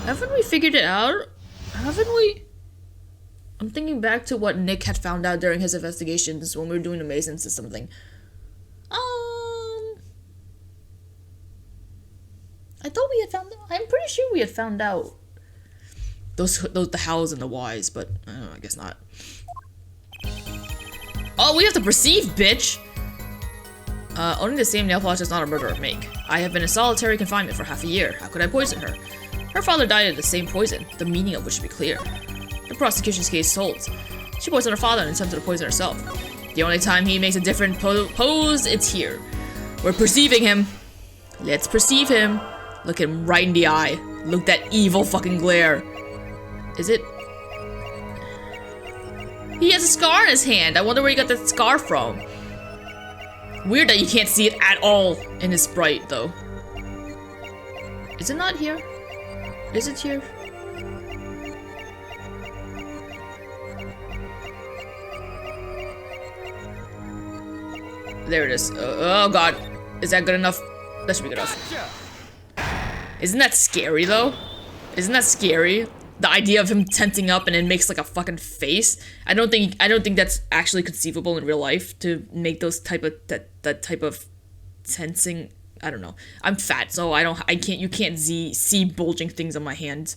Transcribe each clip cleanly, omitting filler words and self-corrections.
Haven't we figured it out? Haven't we? I'm thinking back to what Nick had found out during his investigations when we were doing the Masons or something. I thought we had found out. I'm pretty sure we had found out those the hows and the whys, but I guess not. Oh, we have to perceive, bitch! Owning the same nail polish is not a murder of make. I have been in solitary confinement for half a year. How could I poison her? Her father died of the same poison, the meaning of which should be clear. The prosecution's case holds. She poisoned her father and attempted to poison herself. The only time he makes a different pose, it's here. We're perceiving him. Let's perceive him. Look him right in the eye. Look that evil fucking glare. Is it? He has a scar on his hand. I wonder where he got that scar from. Weird that you can't see it at all in his sprite, though. Is it not here? Is it here? There it is. Oh god. Is that good enough? That should be good enough. Isn't that scary, though? Isn't that scary? The idea of him tensing up and it makes like a fucking face. I don't think that's actually conceivable in real life to make those type of that type of tensing. I don't know. I'm fat, so you can't see bulging things on my hands.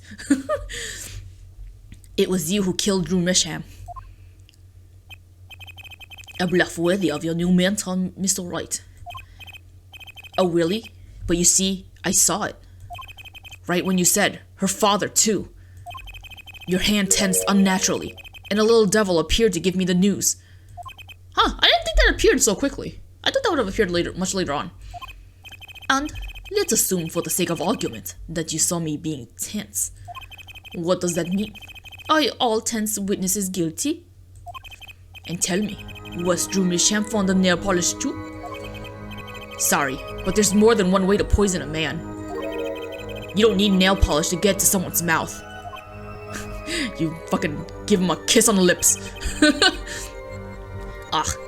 It was you who killed Drew Misham. A bluff worthy of your new mentor, Mr. Wright. Oh really? But you see, I saw it. Right when you said, her father too. Your hand tensed unnaturally, and a little devil appeared to give me the news. Huh, I didn't think that appeared so quickly. I thought that would have appeared much later on. And let's assume for the sake of argument that you saw me being tense. What does that mean? Are all tense witnesses guilty? And tell me, was Drew Misham fond of nail polish too? Sorry, but there's more than one way to poison a man. You don't need nail polish to get to someone's mouth. You fucking give him a kiss on the lips.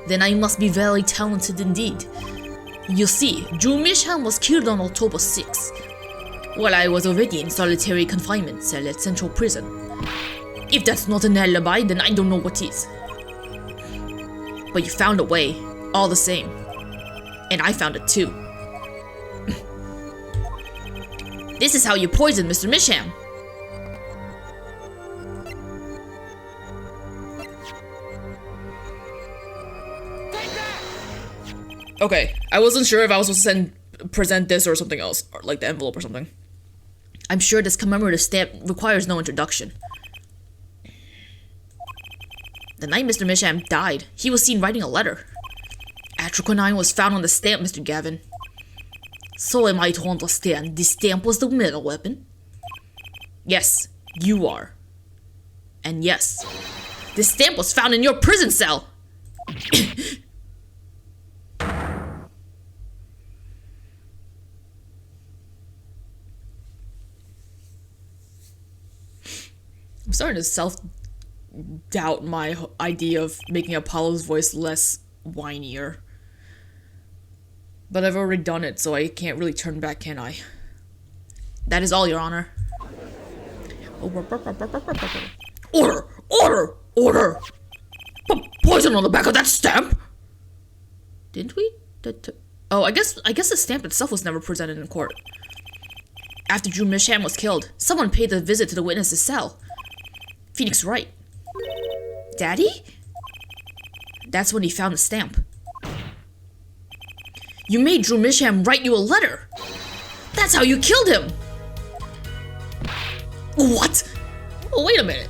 Then I must be very talented indeed. You see, Drew Misham was killed on October 6. While I was already in solitary confinement cell at Central Prison. If that's not an alibi, then I don't know what is. But you found a way, all the same. And I found it too. This is how you poison Mr. Misham. Okay, I wasn't sure if I was supposed to present this or something else, or like the envelope or something. I'm sure this commemorative stamp requires no introduction. The night Mr. Misham died, he was seen writing a letter. Atroquinine was found on the stamp, Mr. Gavin. So am I to understand this stamp was the murder weapon? Yes, you are. And yes, this stamp was found in your prison cell! I'm starting to self-doubt my idea of making Apollo's voice less whinier. But I've already done it, so I can't really turn back, can I? That is all, Your Honor. Order! Order! Order! Poison on the back of that stamp? Didn't we? Oh, I guess the stamp itself was never presented in court. After Drew Misham was killed, someone paid a visit to the witness's cell. Phoenix Wright. Daddy? That's when he found the stamp. You made Drew Misham write you a letter. That's how you killed him. What? Oh, wait a minute.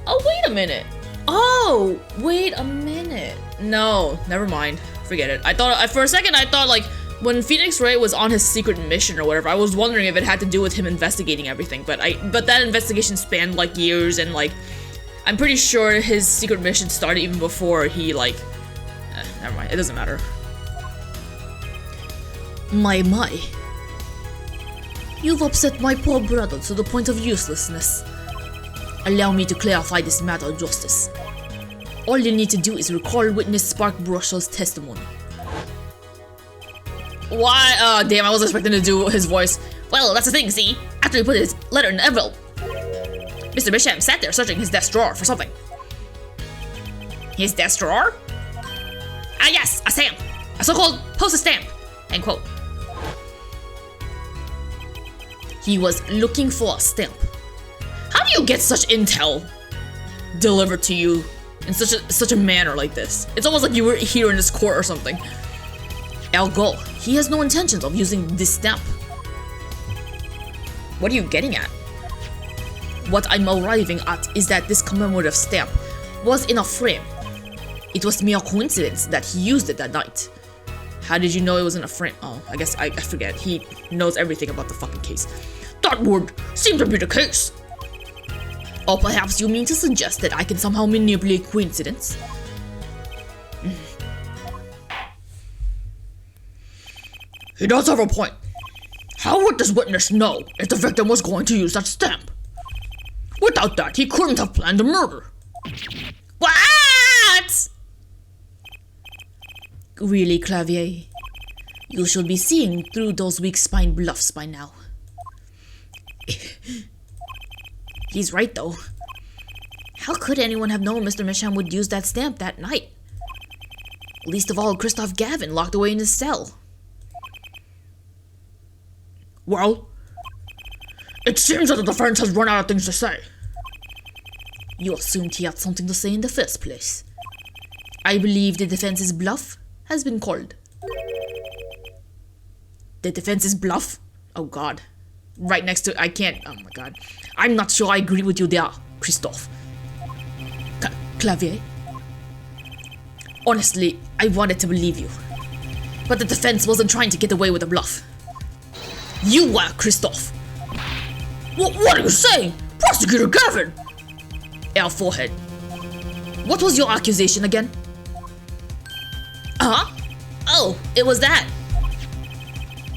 Oh, wait a minute. Oh, wait a minute. No, never mind. Forget it. I thought, for a second, I thought like, when Phoenix Wright was on his secret mission or whatever, I was wondering if it had to do with him investigating everything, but that investigation spanned like years, and like, I'm pretty sure his secret mission started even before he like, never mind, it doesn't matter. My. You've upset my poor brother to the point of uselessness. Allow me to clarify this matter of justice. All you need to do is recall witness Spark Brushall's testimony. Why? Damn, I wasn't expecting to do his voice. Well, that's the thing, see? After he put his letter in the envelope, Mr. Misham sat there searching his desk drawer for something. His desk drawer? Ah, yes, a stamp. A so-called postage stamp. End quote. He was looking for a stamp. How do you get such intel delivered to you in such a manner like this? It's almost like you were here in this court or something. Ergo, he has no intentions of using this stamp. What are you getting at? What I'm arriving at is that this commemorative stamp was in a frame. It was mere coincidence that he used it that night. How did you know it was in a frame? Oh, I guess I forget. He knows everything about the fucking case. That would seem to be the case. Or perhaps you mean to suggest that I can somehow manipulate coincidence? He does have a point. How would this witness know if the victim was going to use that stamp? Without that, he couldn't have planned the murder. What? Really, Clavier? You should be seeing through those weak-spine bluffs by now. He's right, though. How could anyone have known Mr. Misham would use that stamp that night? Least of all, Christoph Gavin locked away in his cell. Well, it seems that the defense has run out of things to say. You assumed he had something to say in the first place. I believe the defense's bluff has been called. The defense's bluff? Oh god. Right next to I can't. Oh my god. I'm not sure I agree with you there, Christoph. Clavier? Honestly, I wanted to believe you. But the defense wasn't trying to get away with a bluff. You were, Christoph. What are you saying? Prosecutor Gavin! Our forehead. What was your accusation again? Huh? Oh, it was that.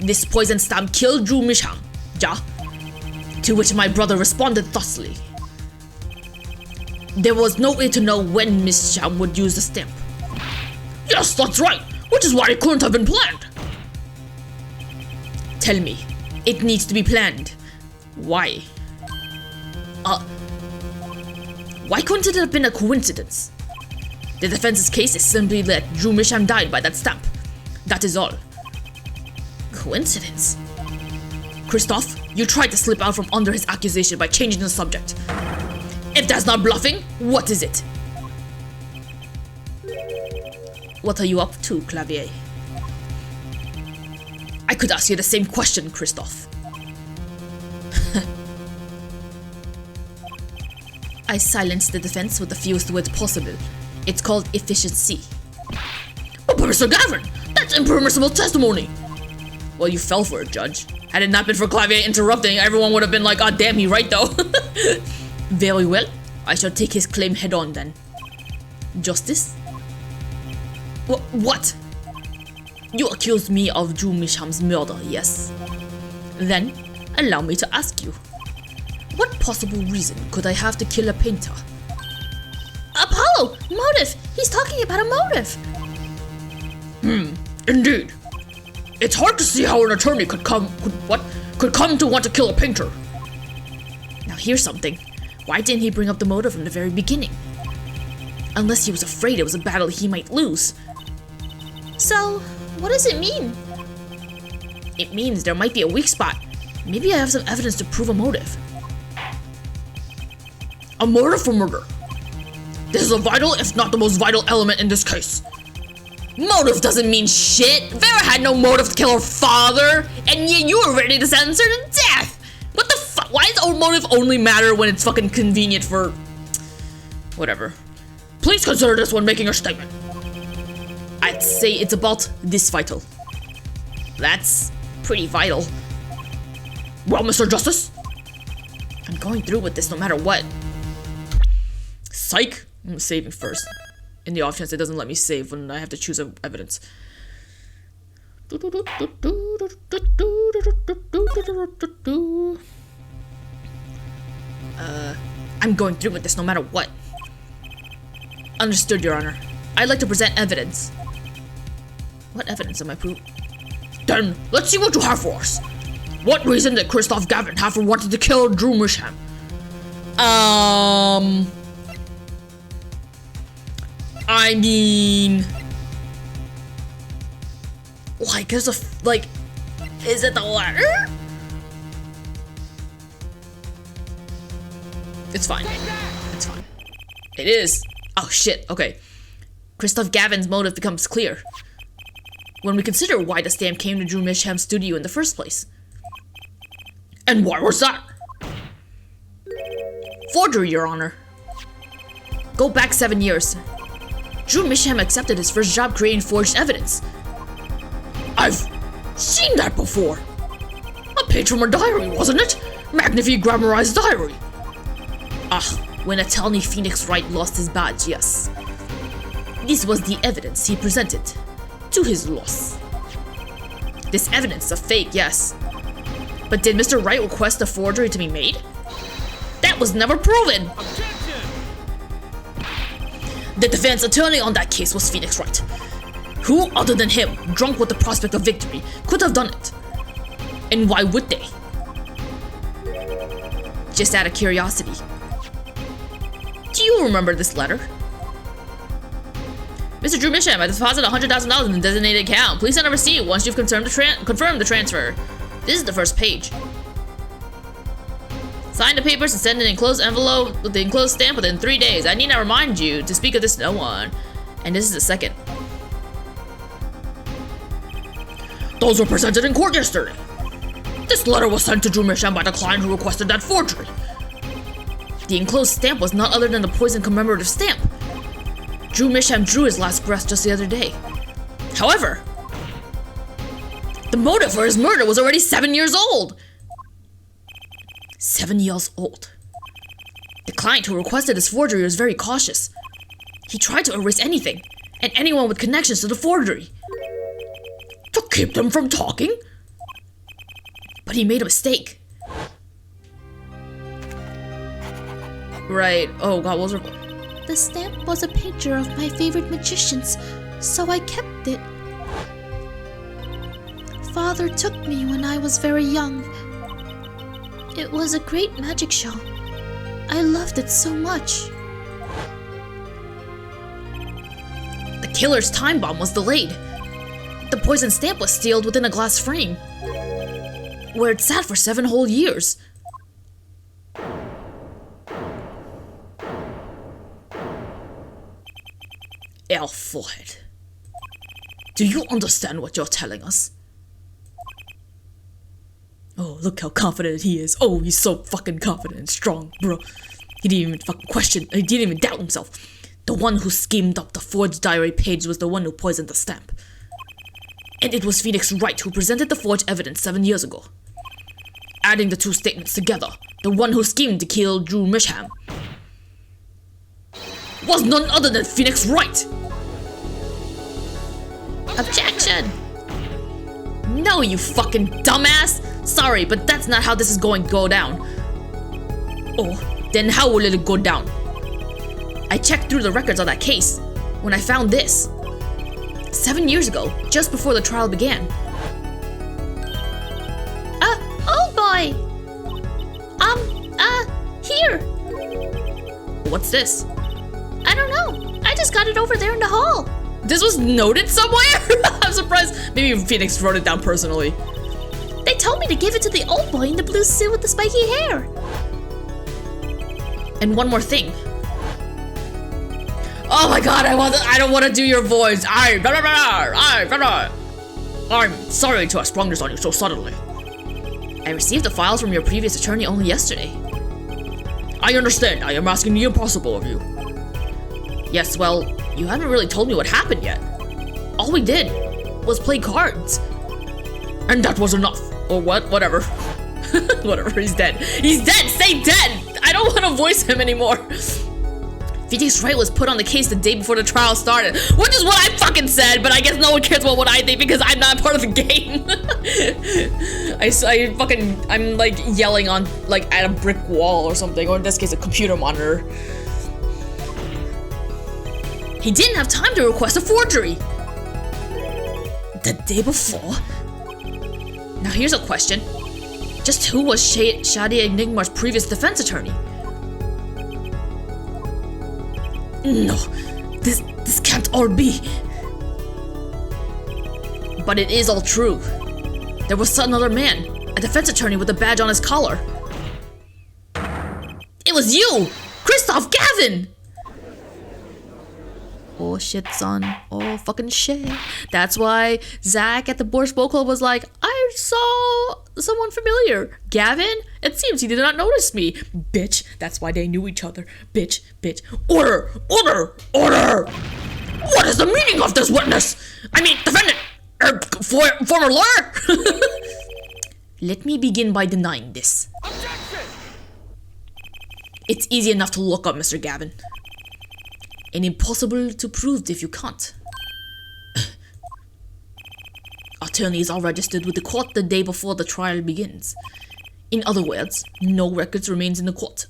This poison stamp killed Drew Misham, ja? To which my brother responded thusly. There was no way to know when Misham would use the stamp. Yes, that's right, which is why it couldn't have been planned. Tell me, it needs to be planned. Why? Why couldn't it have been a coincidence? The defense's case is simply that Drew Misham died by that stamp. That is all. Coincidence? Christoph, you tried to slip out from under his accusation by changing the subject. If that's not bluffing, what is it? What are you up to, Clavier? I could ask you the same question, Christoph. I silenced the defense with the fewest words possible. It's called efficiency. But Professor Gavin, that's impermissible testimony. Well, you fell for it, Judge. Had it not been for Clavier interrupting, everyone would have been like, "Ah, damn, he right though." Very well. I shall take his claim head on then. Justice? What? You accuse me of Drew Misham's murder, yes? Then, allow me to ask you. What possible reason could I have to kill a painter? Apollo! Motive! He's talking about a motive! Indeed. It's hard to see how an attorney could come to want to kill a painter. Now here's something. Why didn't he bring up the motive from the very beginning? Unless he was afraid it was a battle he might lose. So, what does it mean? It means there might be a weak spot. Maybe I have some evidence to prove a motive. A motive for murder. This is a vital, if not the most vital element in this case. Motive doesn't mean shit. Vera had no motive to kill her father, and yet you were ready to sentence her to death. What the fuck? Why does our motive only matter when it's fucking convenient for... whatever. Please consider this when making your statement. I'd say it's about this vital. That's pretty vital. Well, Mr. Justice? I'm going through with this no matter what. Psych! I'm saving first. In the off chance it doesn't let me save when I have to choose evidence. I'm going through with this no matter what. Understood, Your Honor. I'd like to present evidence. What evidence am I Then, let's see what you have for us. What reason did Christoph Gavin have for wanting to kill Drew Misham? I mean... Like, there's a... Like... Is it the letter? It's fine. It's fine. It is. Oh, shit. Okay. Christoph Gavin's motive becomes clear when we consider why the stamp came to Drew Misham's studio in the first place. And why was that? Forgery, Your Honor. Go back 7 years. Drew Misham accepted his first job creating forged evidence. I've seen that before. A page from a diary, wasn't it? Magnifique grammarized diary. When attorney Phoenix Wright lost his badge, yes. This was the evidence he presented to his loss. This evidence is a fake, yes. But did Mr. Wright request the forgery to be made? That was never proven! Objection! The defense attorney on that case was Phoenix Wright. Who other than him, drunk with the prospect of victory, could have done it? And why would they? Just out of curiosity. Do you remember this letter? Mr. Drew Misham, I deposited $100,000 in the designated account. Please send a receipt once you've confirmed the transfer. This is the first page. Sign the papers and send an enclosed envelope with the enclosed stamp within 3 days. I need not remind you to speak of this to no one. And this is the second. Those were presented in court yesterday. This letter was sent to Drew Misham by the client who requested that forgery. The enclosed stamp was not other than the poison commemorative stamp. Drew Misham drew his last breath just the other day. However, the motive for his murder was already 7 years old. 7 years old. The client who requested his forgery was very cautious. He tried to erase anything and anyone with connections to the forgery. To keep them from talking? But he made a mistake. Right. Oh god, what was her... The stamp was a picture of my favorite magicians, so I kept it. Father took me when I was very young. It was a great magic show. I loved it so much. The killer's time bomb was delayed. The poison stamp was sealed within a glass frame, where it sat for 7 whole years. Forehead. Do you understand what you're telling us? Oh, look how confident he is. Oh, he's so fucking confident and strong, bro. He didn't even fucking question, he didn't even doubt himself. The one who schemed up the forged diary page was the one who poisoned the stamp. And it was Phoenix Wright who presented the forged evidence 7 years ago. Adding the two statements together, the one who schemed to kill Drew Misham was none other than Phoenix Wright! Objection! No, you fucking dumbass! Sorry, but that's not how this is going to go down. Oh, then how will it go down? I checked through the records on that case when I found this. 7 years ago, just before the trial began. Oh boy! Here! What's this? I don't know. I just got it over there in the hall. This was noted somewhere? I'm surprised. Maybe Phoenix wrote it down personally. They told me to give it to the old boy in the blue suit with the spiky hair. And one more thing. Oh my god, I don't want to do your voice. I'm sorry to have sprung this on you so suddenly. I received the files from your previous attorney only yesterday. I understand. I am asking the impossible of you. Yes, well, you haven't really told me what happened yet. All we did was play cards. And that was enough. Or what? Whatever. Whatever, he's dead. He's dead! Say dead! I don't want to voice him anymore. Phoenix Wright was put on the case the day before the trial started, which is what I fucking said, but I guess no one cares about what I think because I'm not part of the game. I'm like yelling on, like, at a brick wall or something, or in this case, a computer monitor. He didn't have time to request a forgery. The day before, Now here's a question. Just who was Shadi Enigma's previous defense attorney? No, this can't all be. But it is all true. There was another man, a defense attorney with a badge on his collar. It was you! Christoph Gavin! Oh shit, son. Oh fucking shit. That's why Zach at the Borscht Bowl Club was like, I saw someone familiar. Gavin? It seems he did not notice me. Bitch, that's why they knew each other. Bitch, bitch. Order! Order! Order! What is the meaning of this witness? I mean, defendant! Former lawyer? Let me begin by denying this. Objection! It's easy enough to look up, Mr. Gavin. And impossible to prove if you can't. Attorneys are registered with the court the day before the trial begins. In other words, no records remains in the court.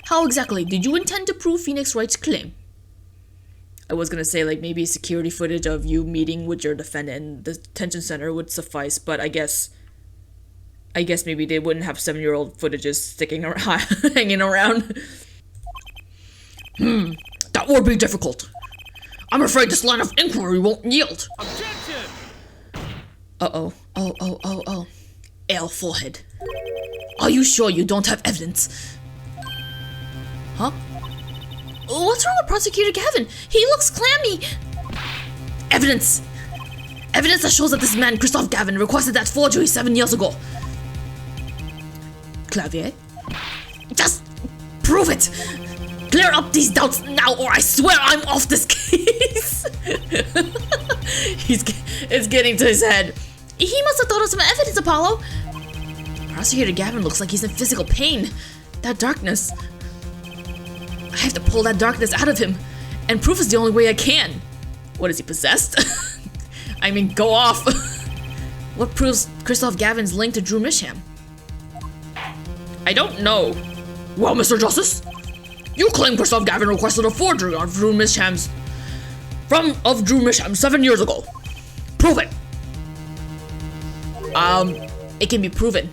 How exactly did you intend to prove Phoenix Wright's claim? I was gonna say, like, maybe security footage of you meeting with your defendant in the detention center would suffice, but I guess maybe they wouldn't have 7-year-old footages sticking around, hanging around. That would be difficult. I'm afraid this line of inquiry won't yield. Objection! Oh. L forehead. Are you sure you don't have evidence? Huh? What's wrong with Prosecutor Gavin? He looks clammy. Evidence! Evidence that shows that this man, Christoph Gavin, requested that forgery 7 years ago. Clavier? Just prove it! Clear up these doubts now, or I swear I'm off this case! It's getting to his head. He must have thought of some evidence, Apollo. Prosecutor Gavin looks like he's in physical pain. That darkness. I have to pull that darkness out of him. And proof is the only way I can. What, is he possessed? I mean, go off. What proves Christoph Gavin's link to Drew Misham? I don't know. Well, Mr. Justice, you claim Christoph Gavin requested a forgery of Drew Misham 7 years ago. Prove it. It can be proven.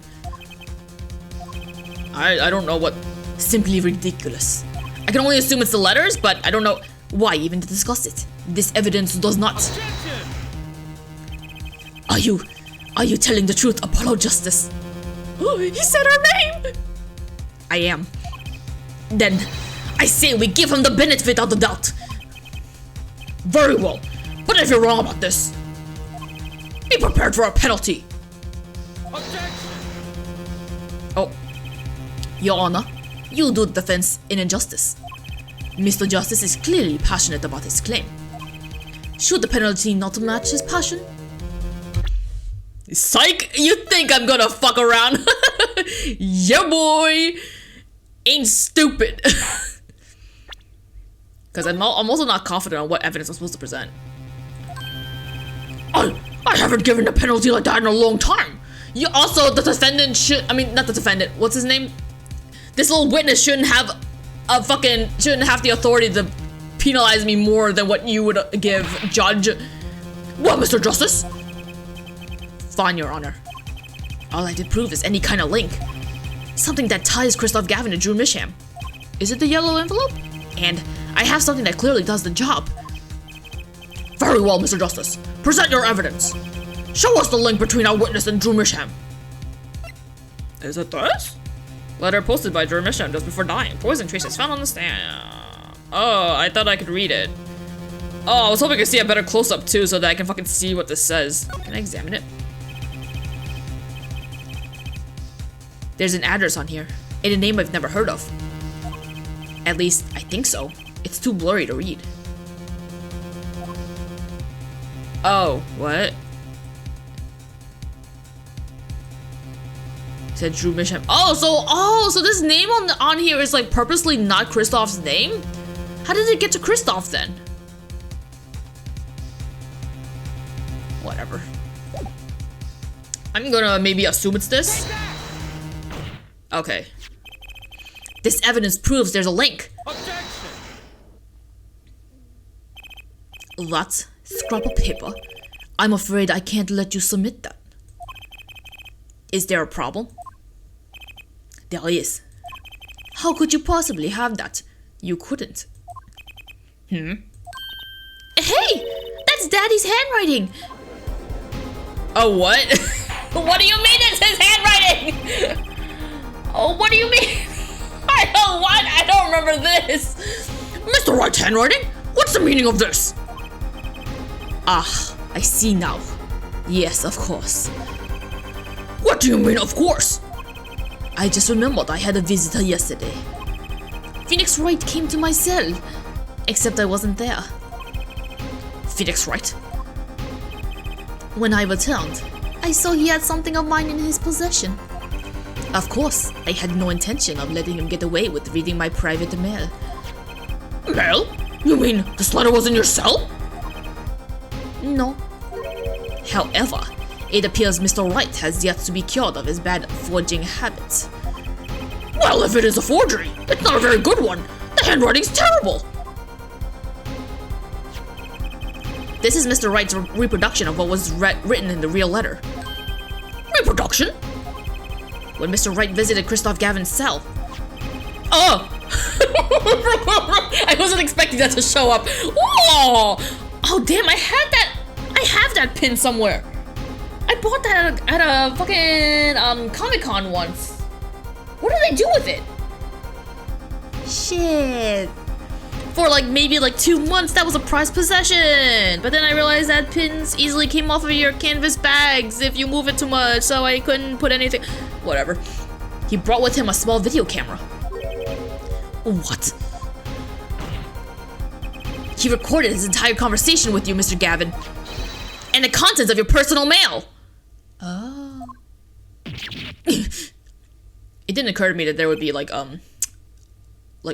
I don't know what. Simply ridiculous. I can only assume it's the letters, but I don't know why even to discuss it. This evidence does not. Objection! Are you telling the truth, Apollo Justice? Oh, he said our name! I am. Then, I say we give him the benefit of the doubt. Very well, but if you're wrong about this, be prepared for a penalty. Objection! Oh, Your Honor, you do the defense in injustice. Mr. Justice is clearly passionate about his claim. Should the penalty not match his passion? Psych! You think I'm gonna fuck around? Yeah, boy! Ain't stupid. Because I'm also not confident on what evidence I'm supposed to present. I haven't given a penalty like that in a long time. You also, the defendant should, I mean, not the defendant, what's his name? This little witness shouldn't have the authority to penalize me more than what you would give, Judge. Well, Mr. Justice? Fine, Your Honor. All I did prove is any kind of link. Something that ties Christoph Gavin to Drew Misham. Is it the yellow envelope? And I have something that clearly does the job. Very well, Mr. Justice. Present your evidence. Show us the link between our witness and Drew Misham. Is it this? Letter posted by Drew Misham just before dying. Poison traces found on the stand. Oh, I thought I could read it. Oh, I was hoping I could see a better close-up too so that I can fucking see what this says. Can I examine it? There's an address on here, and a name I've never heard of. At least, I think so. It's too blurry to read. Oh, what? Said Drew Misham. Oh, so this name on here is like purposely not Christoph's name? How did it get to Christoph then? Whatever. I'm gonna maybe assume it's this. Okay. This evidence proves there's a link. Objection! That scrap of paper? I'm afraid I can't let you submit that. Is there a problem? There is. How could you possibly have that? You couldn't. Hey! That's Daddy's handwriting! Oh, what? What do you mean it's his handwriting? Oh, what do you mean? I don't remember this. Mr. Wright's handwriting? What's the meaning of this? Ah, I see now. Yes, of course. What do you mean, of course? I just remembered I had a visitor yesterday. Phoenix Wright came to my cell, except I wasn't there. Phoenix Wright? When I returned, I saw he had something of mine in his possession. of course, I had no intention of letting him get away with reading my private mail. Mail? You mean this letter was in your cell? No. However, it appears Mr. Wright has yet to be cured of his bad forging habits. Well, if it is a forgery, it's not a very good one. The handwriting's terrible. This is Mr. Wright's reproduction of what was written in the real letter. Reproduction? When Mr. Wright visited Christoph Gavin's cell. Oh! I wasn't expecting that to show up. Whoa! Oh, damn, I have that pin somewhere. I bought that at a fucking Comic-Con once. What did they do with it? Shit. For like maybe like 2 months, that was a prized possession. But then I realized that pins easily came off of your canvas bags if you move it too much, so I couldn't put anything. Whatever. He brought with him a small video camera. What? He recorded his entire conversation with you, Mr. Gavin. And the contents of your personal mail. Oh. It didn't occur to me that there would be like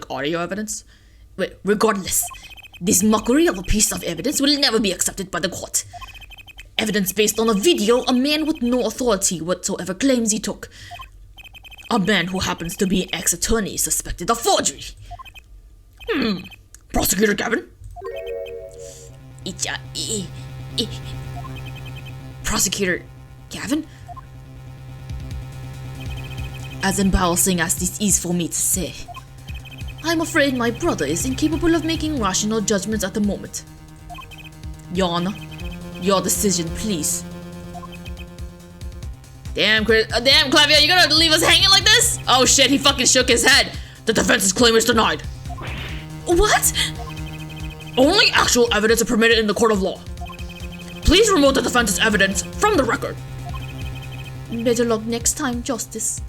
audio evidence. But regardless, this mockery of a piece of evidence will never be accepted by the court. Evidence based on a video a man with no authority whatsoever claims he took. A man who happens to be an ex-attorney suspected of forgery. Prosecutor Gavin? Prosecutor Gavin? As embarrassing as this is for me to say, I'm afraid my brother is incapable of making rational judgments at the moment. Your Honor, your decision, please. Damn, Clavia, you gonna leave us hanging like this? Oh shit, he fucking shook his head. The defense's claim is denied. What? Only actual evidence is permitted in the court of law. Please remove the defense's evidence from the record. Better luck next time, Justice.